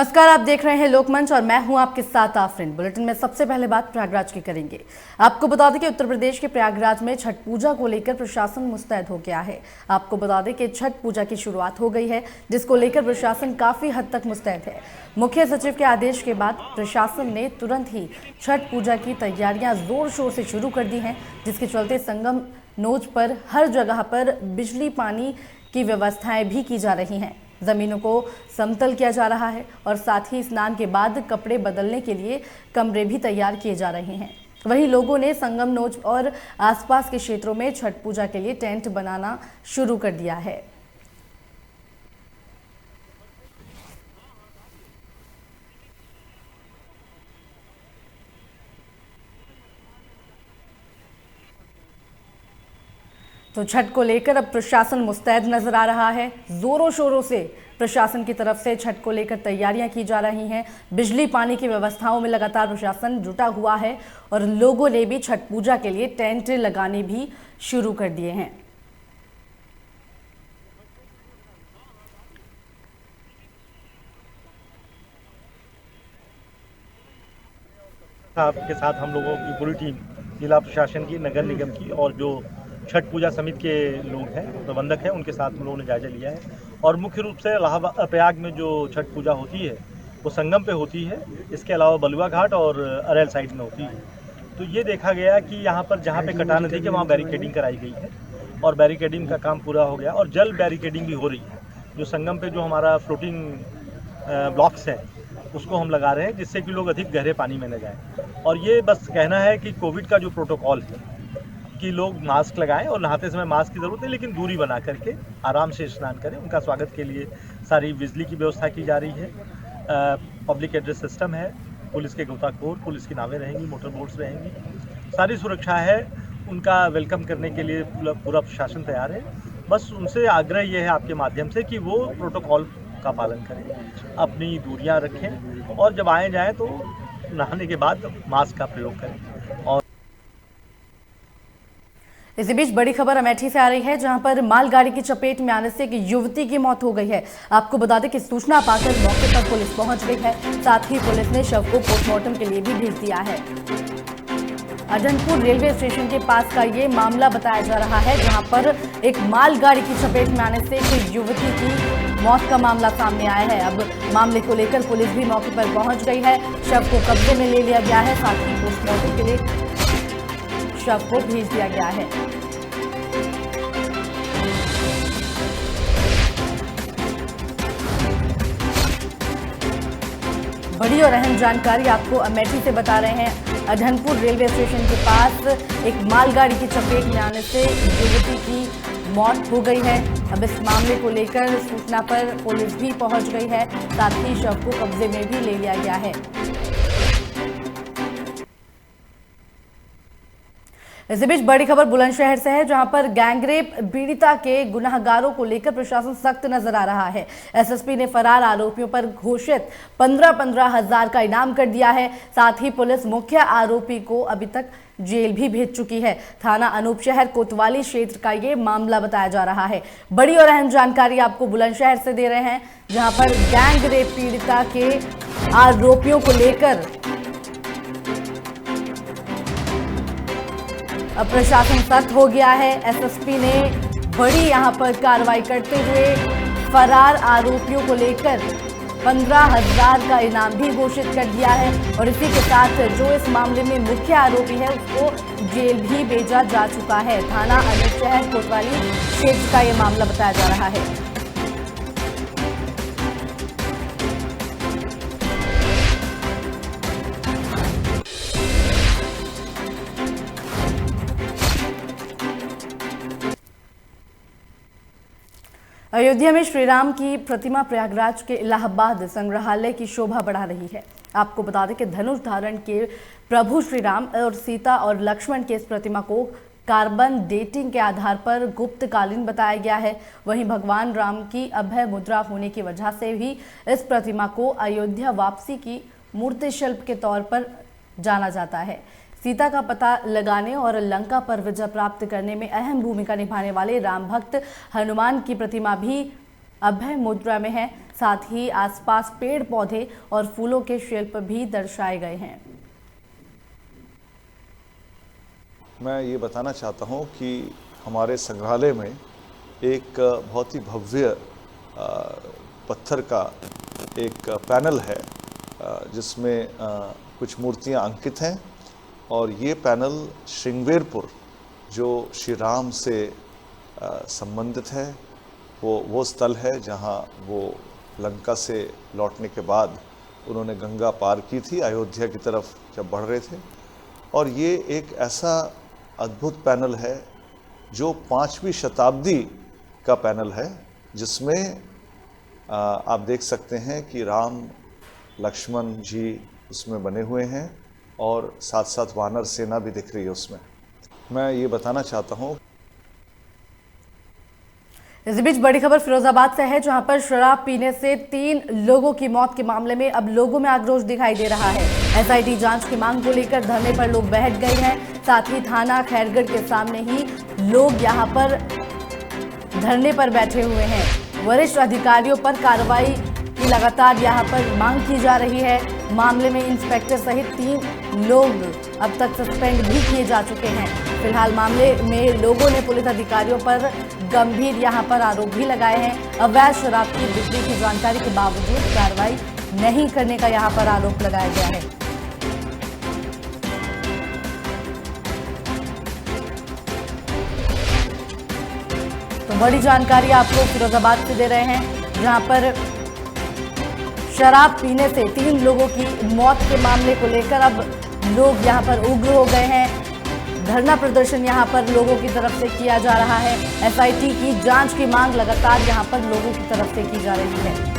नमस्कार, आप देख रहे हैं लोकमंच और मैं हूं आपके साथ आफरीन। बुलेटिन में सबसे पहले बात प्रयागराज की करेंगे। आपको बता दें कि उत्तर प्रदेश के प्रयागराज में छठ पूजा को लेकर प्रशासन मुस्तैद हो गया है। आपको बता दें कि छठ पूजा की शुरुआत हो गई है, जिसको लेकर प्रशासन काफी हद तक मुस्तैद है। मुख्य सचिव के आदेश के बाद प्रशासन ने तुरंत ही छठ पूजा की तैयारियां जोर शोर से शुरू कर दी हैं, जिसके चलते संगम नोच पर हर जगह पर बिजली पानी की व्यवस्थाएं भी की जा रही हैं। जमीनों को समतल किया जा रहा है और साथ ही स्नान के बाद कपड़े बदलने के लिए कमरे भी तैयार किए जा रहे हैं। वहीं लोगों ने संगम नोच और आसपास के क्षेत्रों में छठ पूजा के लिए टेंट बनाना शुरू कर दिया है। तो छठ को लेकर अब प्रशासन मुस्तैद नजर आ रहा है। जोरों शोरों से प्रशासन की तरफ से छठ को लेकर तैयारियां की जा रही हैं। बिजली पानी की व्यवस्थाओं में लगातार प्रशासन जुटा हुआ है और लोगों ने भी छठ पूजा के लिए टेंट लगाने भी शुरू कर दिए हैं। आपके साथ हम लोगों की पूरी टीम जिला प्रशासन की, नगर निगम की और जो छठ पूजा समिति के लोग हैं, प्रबंधक हैं, उनके साथ हम लोगों ने जायजा लिया है। और मुख्य रूप से इलाहाबाद प्रयाग में जो छठ पूजा होती है वो संगम पे होती है। इसके अलावा बलुआ घाट और अरेल साइड में होती है। तो ये देखा गया कि यहाँ पर जहाँ पे कटा नदी के वहाँ बैरिकेडिंग कराई गई है और बैरिकेडिंग का काम पूरा हो गया और जल बैरिकेडिंग भी हो रही है। जो संगम पे जो हमारा फ्लोटिंग ब्लॉक्स है उसको हम लगा रहे हैं, जिससे कि लोग अधिक गहरे पानी में न जाएं। और ये बस कहना है कि कोविड का जो प्रोटोकॉल है कि लोग मास्क लगाएं और नहाते समय मास्क की ज़रूरत है, लेकिन दूरी बना करके आराम से स्नान करें। उनका स्वागत के लिए सारी बिजली की व्यवस्था की जा रही है। पब्लिक एड्रेस सिस्टम है, पुलिस के गोताखोर, पुलिस की नावें रहेंगी, मोटर बोट्स रहेंगी, सारी सुरक्षा है। उनका वेलकम करने के लिए पूरा प्रशासन तैयार है। बस उनसे आग्रह ये है आपके माध्यम से कि वो प्रोटोकॉल का पालन करें, अपनी दूरियां रखें और जब आए जाएं तो नहाने के बाद मास्क का प्रयोग करें। और इसी बीच बड़ी खबर अमेठी से आ रही है, जहां पर मालगाड़ी की चपेट में आने से एक युवती की मौत हो गई है। आपको बता दें कि सूचना पाकर मौके पर पुलिस पहुंच गई है। साथ ही पुलिस ने शव को पोस्टमार्टम के लिए भी भेज दिया है। अढनपुर रेलवे स्टेशन के पास का ये मामला बताया जा रहा है, जहां पर एक मालगाड़ी की चपेट में आने से एक युवती की मौत का मामला सामने आया है। अब मामले को लेकर पुलिस भी मौके पर पहुंच गई है। शव को कब्जे में ले लिया गया है, साथ ही पोस्टमार्टम के लिए शव को भेज दिया गया है। बड़ी और अहम जानकारी आपको अमेठी से बता रहे हैं। अढनपुर रेलवे स्टेशन के पास एक मालगाड़ी की चपेट में आने से युवती की मौत हो गई है। अब इस मामले को लेकर सूचना पर पुलिस भी पहुंच गई है, साथ ही शव को कब्जे में भी ले लिया गया है। इसी बीच बड़ी खबर बुलंदशहर से है, जहां पर गैंगरेप पीड़िता के गुनाहगारों को लेकर प्रशासन सख्त नजर आ रहा है। एसएसपी ने फरार आरोपियों पर घोषित 15-15 हजार का इनाम कर दिया है। साथ ही पुलिस मुख्य आरोपी को अभी तक जेल भी भेज चुकी है। थाना अनूप शहर कोतवाली क्षेत्र का ये मामला बताया जा रहा है। बड़ी और अहम जानकारी आपको बुलंदशहर से दे रहे हैं, जहां पर गैंगरेप पीड़िता के आरोपियों को लेकर अब प्रशासन सख्त हो गया है। एसएसपी ने बड़ी यहां पर कार्रवाई करते हुए फरार आरोपियों को लेकर 15,000 का इनाम भी घोषित कर दिया है और इसी के साथ जो इस मामले में मुख्य आरोपी है उसको जेल भी भेजा जा चुका है। थाना अनूप शहर कोतवाली क्षेत्र का यह मामला बताया जा रहा है। अयोध्या में श्री राम की प्रतिमा प्रयागराज के इलाहाबाद संग्रहालय की शोभा बढ़ा रही है। आपको बता दें कि धनुष धारण के प्रभु श्री राम और सीता और लक्ष्मण के इस प्रतिमा को कार्बन डेटिंग के आधार पर गुप्तकालीन बताया गया है। वहीं भगवान राम की अभय मुद्रा होने की वजह से भी इस प्रतिमा को अयोध्या वापसी की मूर्ति शिल्प के तौर पर जाना जाता है। सीता का पता लगाने और लंका पर विजय प्राप्त करने में अहम भूमिका निभाने वाले राम भक्त हनुमान की प्रतिमा भी अभय मुद्रा में है। साथ ही आसपास पेड़ पौधे और फूलों के शिल्प भी दर्शाए गए हैं। मैं ये बताना चाहता हूँ कि हमारे संग्रहालय में एक बहुत ही भव्य पत्थर का एक पैनल है जिसमें कुछ मूर्तियाँ अंकित हैं और ये पैनल श्रृंगवेरपुर जो श्री राम से संबंधित है, वो स्थल है जहाँ वो लंका से लौटने के बाद उन्होंने गंगा पार की थी, अयोध्या की तरफ जब बढ़ रहे थे। और ये एक ऐसा अद्भुत पैनल है जो 5वीं शताब्दी का पैनल है, जिसमें आप देख सकते हैं कि राम लक्ष्मण जी उसमें बने हुए हैं और साथ साथ वानर सेना भी दिख रही है उसमें। मैं ये बताना चाहता हूँ। इस बीच बड़ी खबर फिरोजाबाद से है, जहां पर शराब पीने से 3 लोगों की मौत के मामले में अब लोगों में आक्रोश दिखाई दे रहा है। एसआईटी जांच की मांग को लेकर धरने पर लोग बैठ गए हैं। साथ ही थाना खैरगढ़ के सामने ही लोग यहां पर धरने पर बैठे हुए हैं। वरिष्ठ अधिकारियों पर कार्रवाई की लगातार यहां पर मांग की जा रही है। मामले में इंस्पेक्टर सहित 3 लोग अब तक सस्पेंड भी किए जा चुके हैं। फिलहाल मामले में लोगों ने पुलिस अधिकारियों पर गंभीर यहां पर आरोप भी लगाए हैं। अवैध शराब की बिक्री की जानकारी के बावजूद कार्रवाई नहीं करने का यहां पर आरोप लगाया गया है। तो बड़ी जानकारी आपको फिरोजाबाद से दे रहे हैं, जहां पर शराब पीने से 3 लोगों की मौत के मामले को लेकर अब लोग यहां पर उग्र हो गए हैं। धरना प्रदर्शन यहां पर लोगों की तरफ से किया जा रहा है। एसआईटी की जांच की मांग लगातार यहां पर लोगों की तरफ से की जा रही है।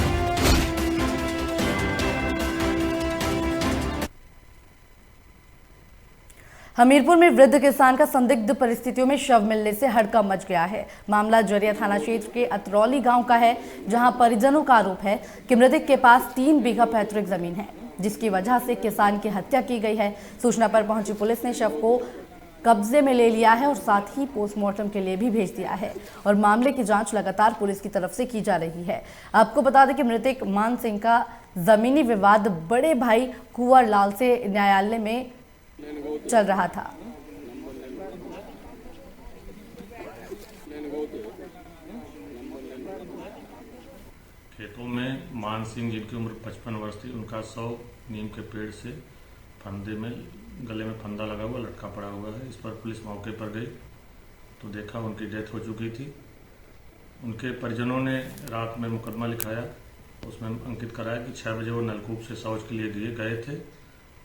हमीरपुर में वृद्ध किसान का संदिग्ध परिस्थितियों में शव मिलने से हड़कंप मच गया है। मामला जरिया थाना क्षेत्र के अतरौली गांव का है, जहां परिजनों का आरोप है कि मृतक के पास 3 बीघा पैतृक जमीन है, जिसकी वजह से किसान की हत्या की गई है। सूचना पर पहुंची पुलिस ने शव को कब्जे में ले लिया है और साथ ही पोस्टमार्टम के लिए भी भेज दिया है और मामले की जांच लगातार पुलिस की तरफ से की जा रही है। आपको बता दें कि मृतक मान सिंह का जमीनी विवाद बड़े भाई कुंवर लाल से न्यायालय में चल रहा था। खेतों में मान सिंह, जिनकी उम्र 55 वर्ष थी, उनका शव नीम के पेड़ से फंदे में, गले में फंदा लगा हुआ लटका पड़ा हुआ है। इस पर पुलिस मौके पर गई तो देखा उनकी डेथ हो चुकी थी। उनके परिजनों ने रात में मुकदमा लिखाया, उसमें अंकित कराया कि 6 बजे वो नलकूप से शौच के लिए गए थे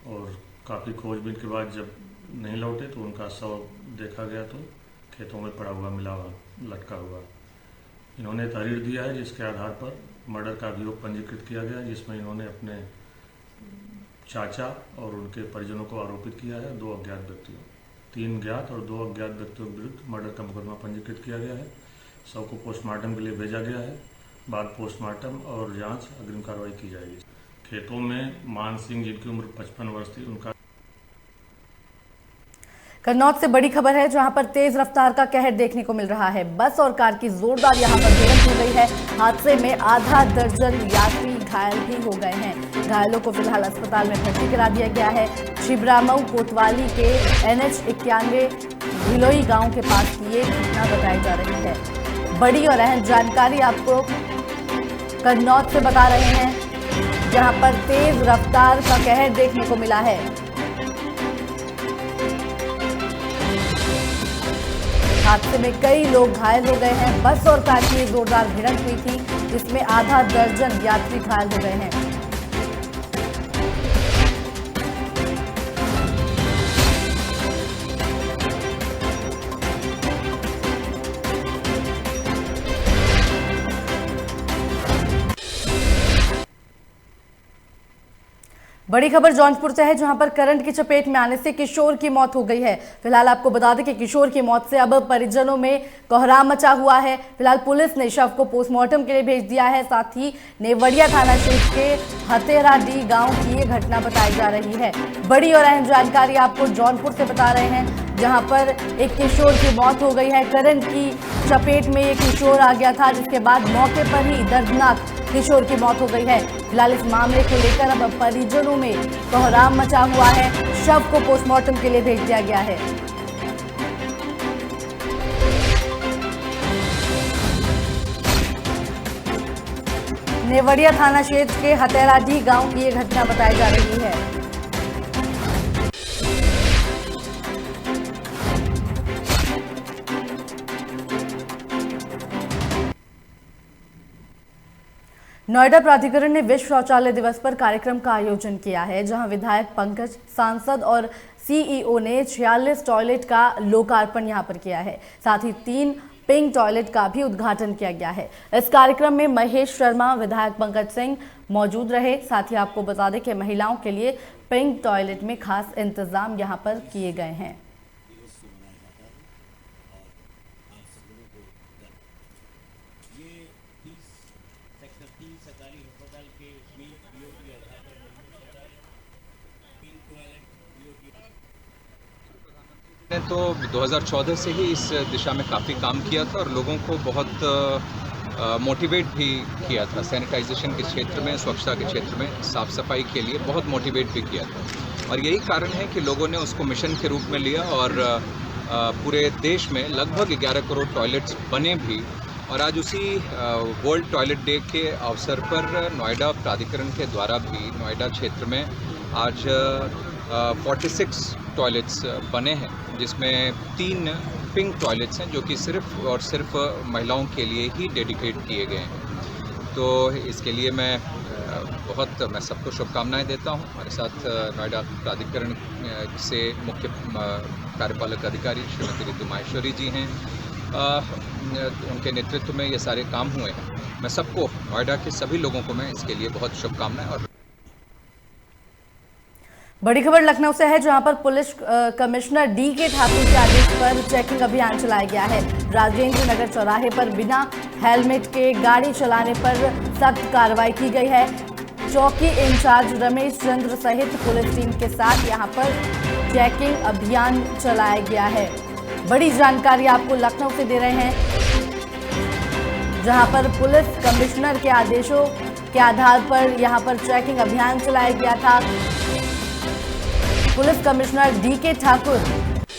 और काफ़ी खोजबीन के बाद जब नहीं लौटे तो उनका शव देखा गया तो खेतों में पड़ा हुआ मिला हुआ, लटका हुआ। इन्होंने तहरीर दिया है, जिसके आधार पर मर्डर का अभियोग पंजीकृत किया गया, जिसमें इन्होंने अपने चाचा और उनके परिजनों को आरोपित किया है। 2 अज्ञात व्यक्तियों, 3 ज्ञात और 2 अज्ञात व्यक्तियों के विरुद्ध मर्डर का मुकदमा पंजीकृत किया गया है। शव को पोस्टमार्टम के लिए भेजा गया है। बाद पोस्टमार्टम और जांच अग्रिम कार्रवाई की जाएगी। खेतों में मान सिंह, जिनकी उम्र 55 वर्ष थी, उनका। कन्नौज से बड़ी खबर है, जहां पर तेज रफ्तार का कहर देखने को मिल रहा है। बस और कार की जोरदार यहां पर भिड़ंत हो गई है। हादसे में आधा दर्जन यात्री घायल भी हो गए हैं। घायलों को फिलहाल अस्पताल में भर्ती करा दिया गया है। छिबरामऊ कोतवाली के NH 91 भिलोई गांव के पास की ये घटना बताई जा रही है। बड़ी और अहम जानकारी आपको कन्नौज से बता रहे हैं, जहां पर तेज रफ्तार का कहर देखने को मिला है। हादसे में कई लोग घायल हो गए हैं। बस और कार की जोरदार भिड़ंत हुई थी, जिसमें आधा दर्जन यात्री घायल हो गए हैं। बड़ी खबर जौनपुर से है, जहां पर करंट की चपेट में आने से किशोर की मौत हो गई है। फिलहाल आपको बता दें कि किशोर की मौत से अब परिजनों में कोहराम मचा हुआ है। फिलहाल पुलिस ने शव को पोस्टमार्टम के लिए भेज दिया है। साथ ही नेवड़िया थाना क्षेत्र के हतेराडी गांव की ये घटना बताई जा रही है। बड़ी और अहम जानकारी आपको जौनपुर से बता रहे हैं, जहां पर एक किशोर की मौत हो गई है। करंट की चपेट में ये किशोर आ गया था, जिसके बाद मौके पर ही दर्दनाक किशोर की मौत हो गई है। फिलहाल इस मामले को लेकर अब परिजनों में कोहराम मचा हुआ है। शव को पोस्टमार्टम के लिए भेज दिया गया है। नेवड़िया थाना क्षेत्र के हतेराडी गांव की ये घटना बताई जा रही है। नोएडा प्राधिकरण ने विश्व शौचालय दिवस पर कार्यक्रम का आयोजन किया है, जहां विधायक पंकज, सांसद और सीईओ ने 46 टॉयलेट का लोकार्पण यहां पर किया है। साथ ही 3 पिंक टॉयलेट का भी उद्घाटन किया गया है। इस कार्यक्रम में महेश शर्मा, विधायक पंकज सिंह मौजूद रहे। साथ ही आपको बता दें कि महिलाओं के लिए पिंक टॉयलेट में खास इंतजाम यहां पर किए गए हैं। ने तो 2014 से ही इस दिशा में काफ़ी काम किया था और लोगों को बहुत मोटिवेट भी किया था। सैनिटाइजेशन के क्षेत्र में, स्वच्छता के क्षेत्र में, साफ सफाई के लिए बहुत मोटिवेट भी किया था। और यही कारण है कि लोगों ने उसको मिशन के रूप में लिया और पूरे देश में लगभग 11 करोड़ टॉयलेट्स बने भी। और आज उसी वर्ल्ड टॉयलेट डे के अवसर पर नोएडा प्राधिकरण के द्वारा भी नोएडा क्षेत्र में आज 46 टॉयलेट्स बने हैं, जिसमें 3 पिंक टॉयलेट्स हैं जो कि सिर्फ और सिर्फ महिलाओं के लिए ही डेडिकेट किए गए हैं। तो इसके लिए मैं सबको शुभकामनाएं देता हूं। हमारे साथ नोएडा प्राधिकरण से मुख्य कार्यपालक अधिकारी श्रीमती रितु माहेश्वरी जी हैं। उनके नेतृत्व में ये सारे काम हुए हैं। मैं सबको, नोएडा के सभी लोगों को मैं इसके लिए बहुत शुभकामनाएं। और बड़ी खबर लखनऊ से है, जहां पर पुलिस कमिश्नर डी.के. ठाकुर के आदेश पर चेकिंग अभियान चलाया गया है। राजेंद्र नगर चौराहे पर बिना हेलमेट के गाड़ी चलाने पर सख्त कार्रवाई की गई है। चौकी इंचार्ज रमेश चंद्र सहित पुलिस टीम के साथ यहां पर चेकिंग अभियान चलाया गया है। बड़ी जानकारी आपको लखनऊ से दे रहे हैं, जहां पर पुलिस कमिश्नर के आदेशों के आधार पर यहां पर चेकिंग अभियान चलाया गया था। Police commissioner DK. ठाकुर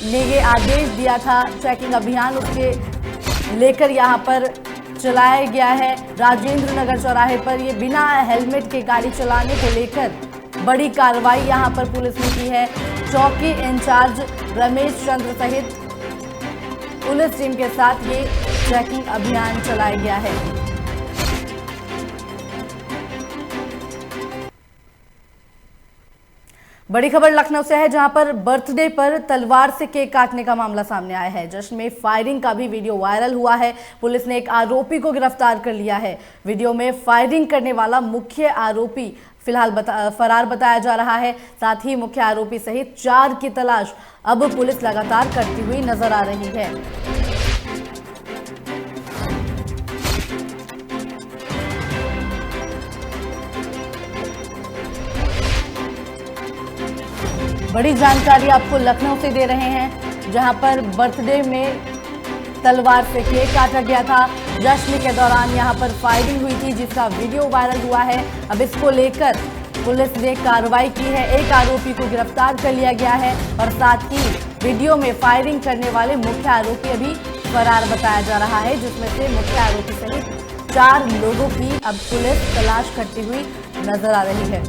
ने ये आदेश दिया था, चेकिंग अभियान उसके लेकर यहां पर चलाया गया है। राजेंद्र नगर चौराहे पर ये बिना हेलमेट के गाड़ी चलाने को लेकर बड़ी कार्रवाई यहां पर पुलिस ने की है। चौकी इंचार्ज रमेश चंद्र सहित पुलिस टीम के साथ ये चेकिंग अभियान चलाया गया है। बड़ी खबर लखनऊ से है, जहां पर बर्थडे पर तलवार से केक काटने का मामला सामने आया है। जश्न में फायरिंग का भी वीडियो वायरल हुआ है। पुलिस ने एक आरोपी को गिरफ्तार कर लिया है। वीडियो में फायरिंग करने वाला मुख्य आरोपी फिलहाल फरार बताया जा रहा है। साथ ही मुख्य आरोपी सहित 4 की तलाश अब पुलिस लगातार करती हुई नजर आ रही है। बड़ी जानकारी आपको लखनऊ से दे रहे हैं, जहां पर बर्थडे में तलवार से केक काटा गया था। जश्न के दौरान यहां पर फायरिंग हुई थी, जिसका वीडियो वायरल हुआ है। अब इसको लेकर पुलिस ने कार्रवाई की है। एक आरोपी को गिरफ्तार कर लिया गया है और साथ ही वीडियो में फायरिंग करने वाले मुख्य आरोपी अभी फरार बताया जा रहा है, जिसमें से मुख्य आरोपी सहित 4 लोगों की अब पुलिस तलाश करती हुई नजर आ रही है।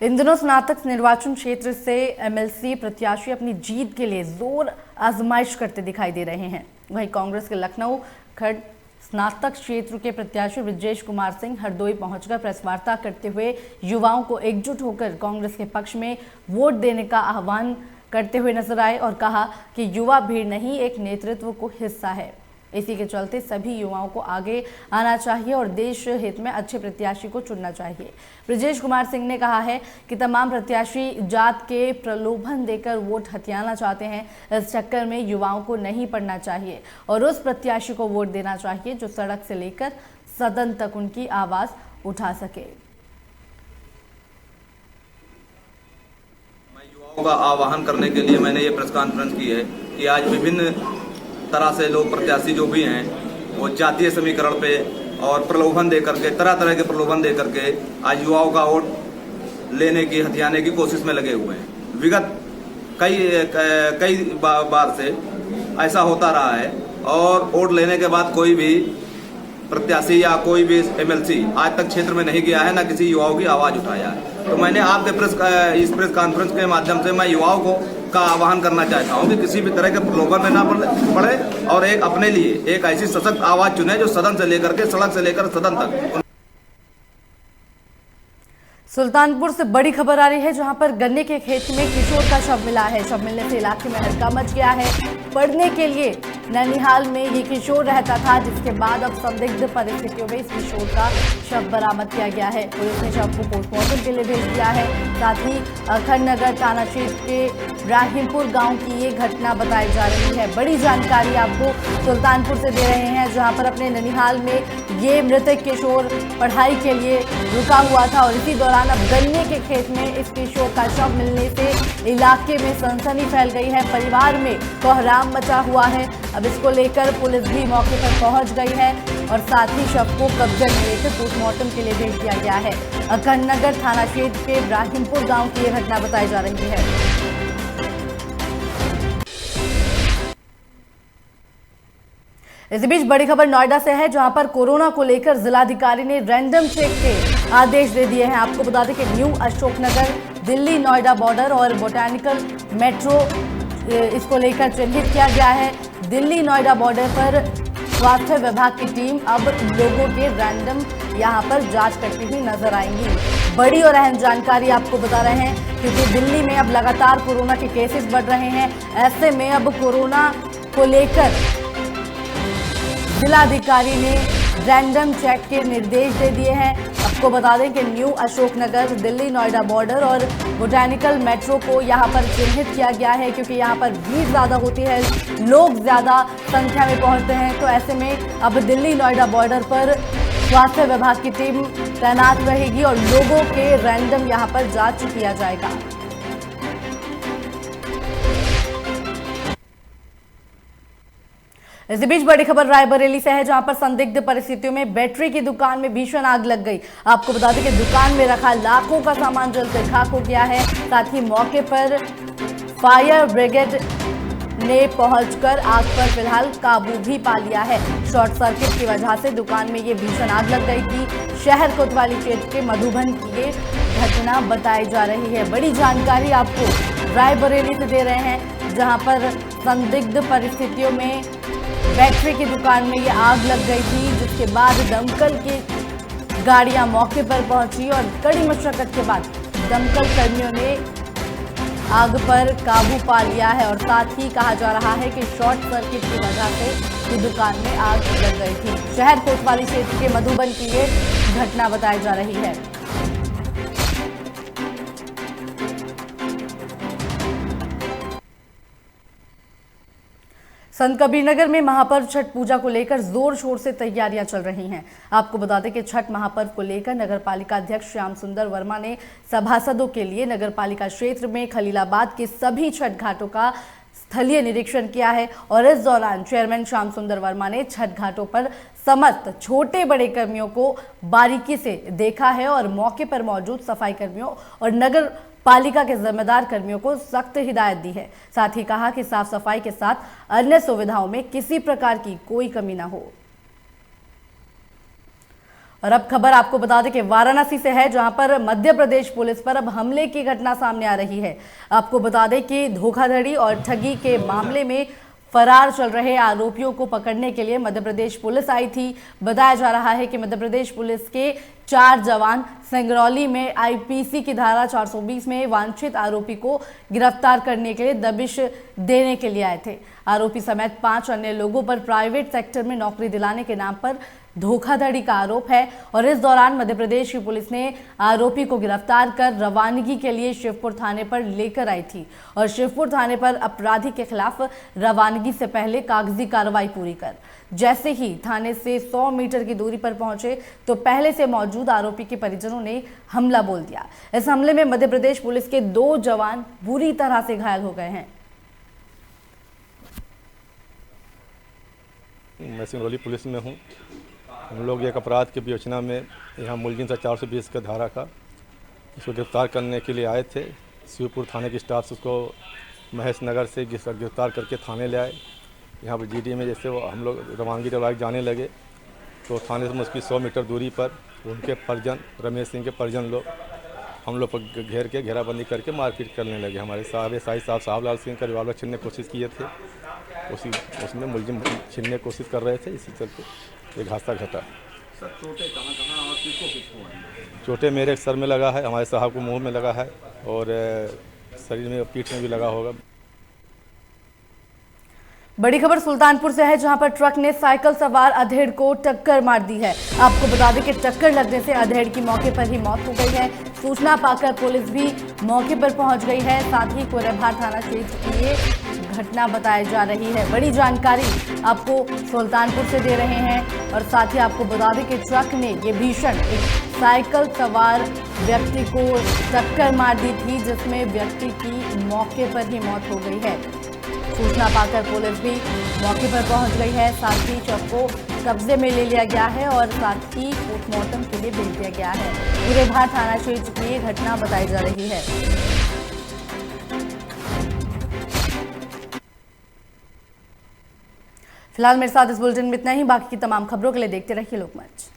इन दिनों स्नातक निर्वाचन क्षेत्र से एमएलसी प्रत्याशी अपनी जीत के लिए जोर आजमाइश करते दिखाई दे रहे हैं। वहीं कांग्रेस के लखनऊ खंड स्नातक क्षेत्र के प्रत्याशी ब्रजेश कुमार सिंह हरदोई पहुंचकर प्रेस वार्ता करते हुए युवाओं को एकजुट होकर कांग्रेस के पक्ष में वोट देने का आह्वान करते हुए नजर आए और कहा कि युवा भीड़ नहीं, एक नेतृत्व को हिस्सा है। इसी के चलते सभी युवाओं को आगे आना चाहिए और देश हित में अच्छे प्रत्याशी को चुनना चाहिए। ब्रजेश कुमार सिंह ने कहा है कि तमाम प्रत्याशी जात के प्रलोभन देकर वोट हथियाना चाहते हैं। इस चक्कर में युवाओं को नहीं पड़ना चाहिए और उस प्रत्याशी को वोट देना चाहिए जो सड़क से लेकर सदन तक उनकी आवाज उठा सके। का आह्वान करने के लिए मैंने ये प्रेस कॉन्फ्रेंस की है कि आज विभिन्न तरह से लोग प्रत्याशी जो भी हैं वो जातीय समीकरण पे और प्रलोभन दे करके तरह तरह के प्रलोभन दे करके आज युवाओं का वोट लेने की हथियाने की कोशिश में लगे हुए हैं। विगत कई बार से ऐसा होता रहा है और वोट लेने के बाद कोई भी प्रत्याशी या कोई भी एमएलसी आज तक क्षेत्र में नहीं गया है, ना किसी युवाओं की आवाज उठाया है। तो मैंने आपके इस प्रेस कॉन्फ्रेंस के माध्यम से मैं युवाओं को का आह्वान करना चाहता हूं कि किसी भी तरह के प्रलोभन में ना पड़े और एक अपने लिए एक ऐसी सशक्त आवाज चुने जो सदन से लेकर के सड़क से लेकर सदन तक। सुल्तानपुर से बड़ी खबर आ रही है, जहां पर गन्ने के खेत में किशोर का शव मिला है। शव मिलने से इलाके में हड़कंप मच गया है। पढ़ने के लिए नैनीहाल में ये किशोर रहता था, जिसके बाद अब संदिग्ध परिस्थितियों में इस किशोर का शव बरामद किया गया है। पुलिस ने शव को पोस्टमार्टम के लिए भेज दिया है। साथ ही अखंडनगर थाना क्षेत्र के राहिमपुर गांव की ये घटना बताई जा रही है। बड़ी जानकारी आपको सुल्तानपुर से दे रहे हैं, जहां पर अपने नैनीहाल में ये मृतक किशोर पढ़ाई के लिए रुका हुआ था और इसी दौरान अब गन्ने के खेत में इस किशोर का शव मिलने से इलाके में सनसनी फैल गई है। परिवार में कोहराम मचा हुआ है। अब इसको लेकर पुलिस भी मौके पर पहुंच गई है और साथ ही शव को कब्जे में लेकर पोस्टमार्टम के लिए भेज दिया गया है। अखंडनगर थाना क्षेत्र के राहिमपुर गांव की यह घटना बताई जा रही है। इसी बीच बड़ी खबर नोएडा से है, जहां पर कोरोना को लेकर जिलाधिकारी ने रैंडम चेक के आदेश दे दिए हैं। आपको बता दें कि न्यू अशोकनगर, दिल्ली नोएडा बॉर्डर और बोटैनिकल मेट्रो इसको लेकर चिन्हित किया गया है। दिल्ली नोएडा बॉर्डर पर स्वास्थ्य विभाग की टीम अब लोगों के रैंडम यहां पर जांच करती हुई नजर आएंगी। बड़ी और अहम जानकारी आपको बता रहे हैं, क्योंकि दिल्ली में अब लगातार कोरोना के केसेस बढ़ रहे हैं। ऐसे में अब कोरोना को लेकर जिलाधिकारी ने रैंडम चेक के निर्देश दे दिए हैं। आपको बता दें कि न्यू अशोकनगर, दिल्ली नोएडा बॉर्डर और बोटैनिकल मेट्रो को यहां पर चिन्हित किया गया है, क्योंकि यहां पर भीड़ ज़्यादा होती है, लोग ज़्यादा संख्या में पहुंचते हैं। तो ऐसे में अब दिल्ली नोएडा बॉर्डर पर स्वास्थ्य विभाग की टीम तैनात रहेगी और लोगों के रैंडम यहां पर जांच किया जाएगा। इसी बीच बड़ी खबर रायबरेली से है, जहां पर संदिग्ध परिस्थितियों में बैटरी की दुकान में भीषण आग लग गई। आपको बता दें कि दुकान में रखा लाखों का सामान जलकर खाक हो गया है। साथ ही मौके पर फायर ब्रिगेड ने पहुंचकर आग पर फिलहाल काबू भी पा लिया है। शॉर्ट सर्किट की वजह से दुकान में ये भीषण आग लग गई थी। शहर कोतवाली क्षेत्र के मधुबन की ये घटना बताई जा रही है। बड़ी जानकारी आपको रायबरेली से दे रहे हैं, जहां पर संदिग्ध परिस्थितियों में बैटरी की दुकान में ये आग लग गई थी, जिसके बाद दमकल की गाड़ियां मौके पर पहुंची और कड़ी मशक्कत के बाद दमकल कर्मियों ने आग पर काबू पा लिया है। और साथ ही कहा जा रहा है कि शॉर्ट सर्किट की वजह से ये दुकान में आग लग गई थी। शहर कोतवाली क्षेत्र के मधुबन की ये घटना बताई जा रही है। संत कबीरनगर में महापर्व छठ पूजा को लेकर जोर शोर से तैयारियां चल रही हैं। आपको बता दें कि छठ महापर्व को लेकर नगरपालिका अध्यक्ष श्याम सुंदर वर्मा ने सभासदों के लिए नगरपालिका क्षेत्र में खलीलाबाद के सभी छठ घाटों का स्थलीय निरीक्षण किया है और इस दौरान चेयरमैन श्याम सुंदर वर्मा ने छठ घाटों पर समस्त छोटे बड़े कर्मियों को बारीकी से देखा है और मौके पर मौजूद सफाई कर्मियों और नगर पालिका के जिम्मेदार कर्मियों को सख्त हिदायत दी है। साथ ही कहा कि साफ सफाई के साथ अन्य सुविधाओं में किसी प्रकार की कोई कमी न हो। और अब खबर आपको बता दें कि वाराणसी से है, जहां पर मध्य प्रदेश पुलिस पर अब हमले की घटना सामने आ रही है। आपको बता दें कि धोखाधड़ी और ठगी के मामले में फरार चल रहे आरोपियों को पकड़ने के लिए मध्य प्रदेश पुलिस आई थी। बताया जा रहा है कि मध्य प्रदेश पुलिस के 4 जवान सिंगरौली में आईपीसी की धारा 420 में वांछित आरोपी को गिरफ्तार करने के लिए दबिश देने के लिए आए थे। आरोपी समेत 5 अन्य लोगों पर प्राइवेट सेक्टर में नौकरी दिलाने के नाम पर धोखाधड़ी का आरोप है और इस दौरान मध्य प्रदेश की पुलिस ने आरोपी को गिरफ्तार कर रवानगी के लिए शिवपुर थाने पर लेकर आई थी और शिवपुर थाने पर अपराधी के खिलाफ रवानगी से पहले कागजी कार्रवाई पूरी कर जैसे ही थाने से 100 मीटर की दूरी पर पहुंचे तो पहले से मौजूद आरोपी के परिजनों ने हमला बोल दिया। इस हमले में मध्य प्रदेश पुलिस के 2 जवान बुरी तरह से घायल हो गए हैं। मैं सिंगरौली पुलिस में हूँ। हम लोग एक अपराध की विवेचना में यहाँ मुलजिम था 420 का धारा का, उसको गिरफ्तार करने के लिए आए थे। शिवपुर थाने की स्टाफ से उसको महेश नगर से गिरफ्तार करके थाने ले आए। यहाँ पर जीडी में जैसे वो हम लोग रवानगी रवाग जाने लगे तो थाने से मुझकी 100 मीटर दूरी पर उनके परिजन, रमेश सिंह के परिजन लोग हम लोग पर घेर के घेराबंदी करके मारपीट करने लगे। हमारे साहब लाल सिंह का रिवाल्वर छीनने की कोशिश किए थे, उसमें मुलजिम छीनने की कोशिश कर रहे थे, इसी चलते एक हादसा घटा। सर चोटें कहाँ और किसको आई? चोटें मेरे सर में लगा है, हमारे साहब को मुंह में लगा है और शरीर में, पीठ में भी लगा होगा। बड़ी खबर सुल्तानपुर से है, जहां पर ट्रक ने साइकिल सवार अधेड़ को टक्कर मार दी है। आपको बता दें कि टक्कर लगने से अधेड़ की मौके पर ही मौत हो गई है। सूचना पाकर पुलिस भी मौके पर पहुंच गई है। साथ ही कोरेभार थाना क्षेत्र की ये घटना बताई जा रही है। बड़ी जानकारी आपको सुल्तानपुर से दे रहे हैं और साथ ही आपको बता दें कि ट्रक ने ये भीषण एक साइकिल सवार व्यक्ति को टक्कर मार दी थी, जिसमें व्यक्ति की मौके पर ही मौत हो गई है। सूचना पाकर पुलिस भी मौके पर पहुंच गई है। साथ ही शव को कब्जे में ले लिया गया है और साथ ही पोस्टमार्टम के लिए भेज दिया गया है। कोरेभार थाना क्षेत्र की ये घटना बताई जा रही है। फिलहाल मेरे साथ इस बुलेटिन में इतना ही। बाकी की तमाम खबरों के लिए देखते रहिए लोकमंच।